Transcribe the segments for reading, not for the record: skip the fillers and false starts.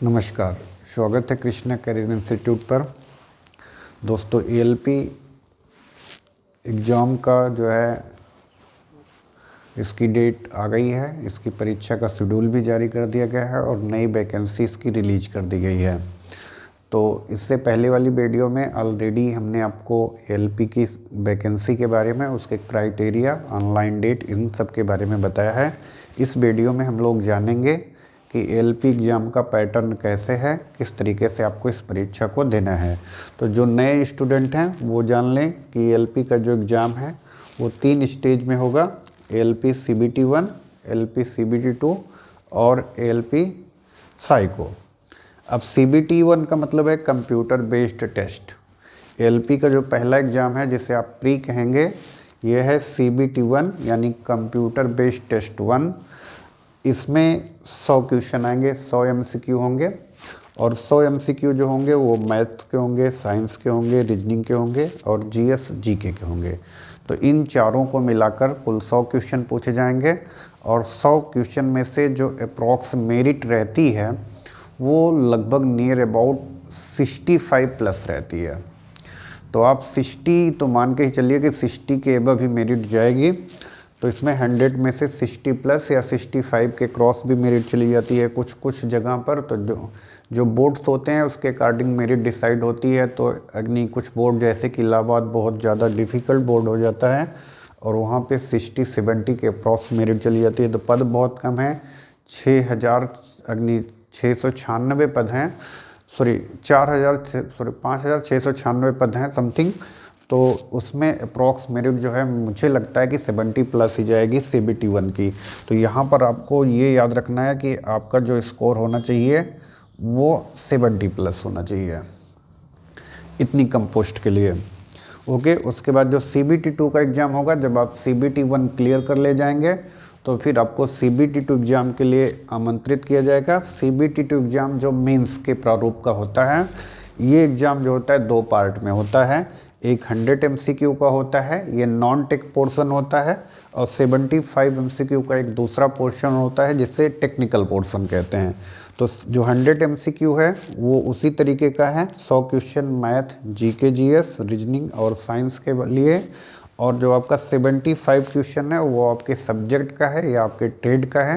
नमस्कार, स्वागत है कृष्णा करियर इंस्टीट्यूट पर। दोस्तों, एएलपी एग्ज़ाम का जो है इसकी डेट आ गई है। इसकी परीक्षा का शेड्यूल भी जारी कर दिया गया है और नई वैकेंसीज़ की रिलीज कर दी गई है। तो इससे पहले वाली वीडियो में ऑलरेडी हमने आपको एएलपी की वैकेंसी के बारे में, उसके क्राइटेरिया, ऑनलाइन डेट, इन सब के बारे में बताया है। इस वीडियो में हम लोग जानेंगे कि एएलपी एग्ज़ाम का पैटर्न कैसे है, किस तरीके से आपको इस परीक्षा को देना है। तो जो नए स्टूडेंट हैं वो जान लें कि एएलपी का जो एग्ज़ाम है वो 3 स्टेज में होगा। एएलपी सीबीटी 1, एएलपी सीबीटी 2 और एएलपी साइको। अब सीबीटी 1 का मतलब है कंप्यूटर बेस्ड टेस्ट। एएलपी का जो पहला एग्ज़ाम है जिसे आप प्री कहेंगे, ये है सीबीटी 1 यानी कंप्यूटर बेस्ड टेस्ट 1। इसमें 100 क्वेश्चन आएंगे, 100 एमसीक्यू होंगे और 100 एमसीक्यू जो होंगे वो मैथ के होंगे, साइंस के होंगे, रीजनिंग के होंगे और जीएस जीके के होंगे। तो इन चारों को मिलाकर कुल 100 क्वेश्चन पूछे जाएंगे और 100 क्वेश्चन में से जो अप्रॉक्स मेरिट रहती है वो लगभग नियर अबाउट 65 प्लस रहती है। तो आप 60 तो मान के ही चलिए कि 60 के एबव ही मेरिट जाएगी। तो इसमें 100 में से 60 प्लस या 65 के क्रॉस भी मेरिट चली जाती है कुछ जगह पर। तो जो बोर्ड्स होते हैं उसके अकॉर्डिंग मेरिट डिसाइड होती है। तो अग्नि कुछ बोर्ड जैसे कि इलाहाबाद बहुत ज़्यादा डिफ़िकल्ट बोर्ड हो जाता है और वहाँ पे 60-70 के क्रॉस मेरिट चली जाती है। तो पद बहुत कम है, 6,696 पद हैं, 5,696 पद हैं समथिंग। तो उसमें अप्रॉक्स मेरिट जो है मुझे लगता है कि 70 प्लस ही जाएगी सीबीटी 1 की। तो यहाँ पर आपको ये याद रखना है कि आपका जो स्कोर होना चाहिए वो 70 प्लस होना चाहिए इतनी कम पोस्ट के लिए। ओके, उसके बाद जो सीबीटी 2 का एग्ज़ाम होगा, जब आप सीबीटी 1 क्लियर कर ले जाएंगे तो फिर आपको सीबीटी 2 एग्ज़ाम के लिए आमंत्रित किया जाएगा। सीबीटी 2 एग्ज़ाम जो मेंस के प्रारूप का होता है, ये एग्ज़ाम जो होता है 2 पार्ट में होता है। एक 100 एमसीक्यू का होता है, ये नॉन टेक पोर्शन होता है, और 75 एमसीक्यू का एक दूसरा पोर्शन होता है जिसे टेक्निकल पोर्शन कहते हैं। तो जो 100 एमसीक्यू है वो उसी तरीके का है, 100 question math, GK, GS, reasoning और साइंस के लिए। और जो आपका 75 क्वेश्चन है वो आपके सब्जेक्ट का है या आपके ट्रेड का है,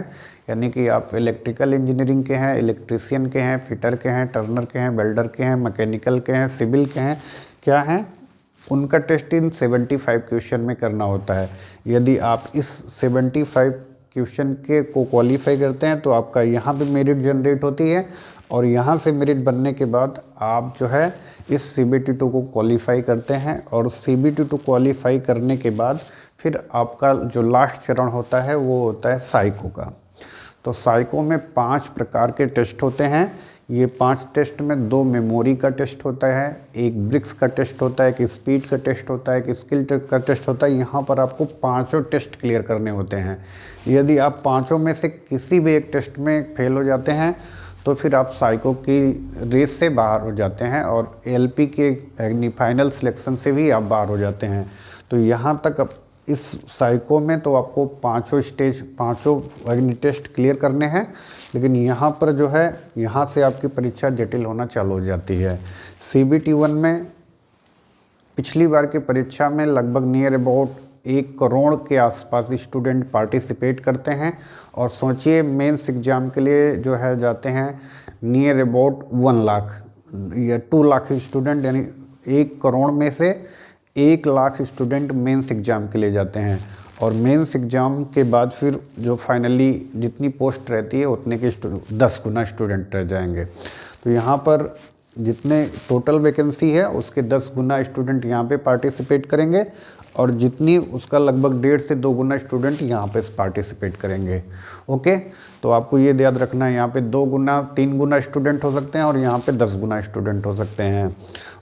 यानी कि आप इलेक्ट्रिकल इंजीनियरिंग के हैं, इलेक्ट्रीशियन के हैं, फिटर के हैं, टर्नर के हैं, वेल्डर के हैं, मैकेनिकल के हैं, सिविल के हैं, क्या हैं, उनका टेस्ट इन 75 क्वेश्चन में करना होता है। यदि आप इस 75 क्वेश्चन के को क्वालिफाई करते हैं तो आपका यहाँ पे मेरिट जनरेट होती है और यहाँ से मेरिट बनने के बाद आप जो है इस सीबीटी 2 को क्वालिफाई करते हैं। और सीबीटी 2 क्वालिफाई करने के बाद फिर आपका जो लास्ट चरण होता है वो होता है साइको का। तो साइको में 5 प्रकार के टेस्ट होते हैं। ये 5 टेस्ट में 2 मेमोरी का टेस्ट होता है, एक ब्रिक्स का टेस्ट होता है, एक स्पीड का टेस्ट होता है, एक स्किल का टेस्ट होता है। यहाँ पर आपको 5 टेस्ट क्लियर करने होते हैं। यदि आप 5 में से किसी भी एक टेस्ट में फेल हो जाते हैं तो फिर आप साइको की रेस से बाहर हो जाते हैं और एएलपी के फाइनल सिलेक्शन से भी आप बाहर हो जाते हैं। तो यहाँ तक इस साइको में तो आपको 5 टेस्ट क्लियर करने हैं, लेकिन यहाँ पर जो है यहाँ से आपकी परीक्षा जटिल होना चालू हो जाती है। सीबीटी 1 में पिछली बार की परीक्षा में लगभग नियर अबाउट 1 करोड़ के आसपास स्टूडेंट पार्टिसिपेट करते हैं। और सोचिए मेंस एग्ज़ाम के लिए जो है जाते हैं नियर अबाउट 1 लाख या 2 लाख स्टूडेंट, यानी 1 करोड़ में से 1 लाख स्टूडेंट मेंस एग्ज़ाम के लिए जाते हैं। और मेंस एग्ज़ाम के बाद फिर जो फाइनली जितनी पोस्ट रहती है उतने के 10 गुना स्टूडेंट रह जाएंगे। तो यहाँ पर जितने टोटल वैकेंसी है उसके 10 गुना स्टूडेंट यहाँ पे पार्टिसिपेट करेंगे और जितनी उसका लगभग 1.5 से 2 गुना स्टूडेंट यहाँ पे पार्टिसिपेट करेंगे। ओके, तो आपको ये याद रखना है, यहाँ पे 2 गुना 3 गुना स्टूडेंट हो सकते हैं और यहाँ पे 10 गुना स्टूडेंट हो सकते हैं।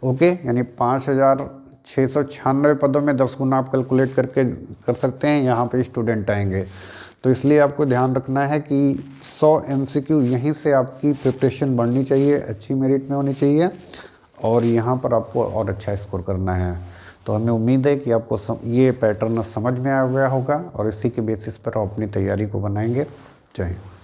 ओके, यानी 5,696 पदों में 10 गुना आप कैलकुलेट करके कर सकते हैं, यहाँ पे स्टूडेंट आएंगे। तो इसलिए आपको ध्यान रखना है कि 100 एमसीक्यू यहीं से आपकी प्रिपरेशन बढ़नी चाहिए, अच्छी मेरिट में होनी चाहिए और यहाँ पर आपको और अच्छा स्कोर करना है। तो हमें उम्मीद है कि आपको ये पैटर्न समझ में आ गया होगा और इसी के बेसिस पर आप अपनी तैयारी को बनाएंगे। जय हिंद।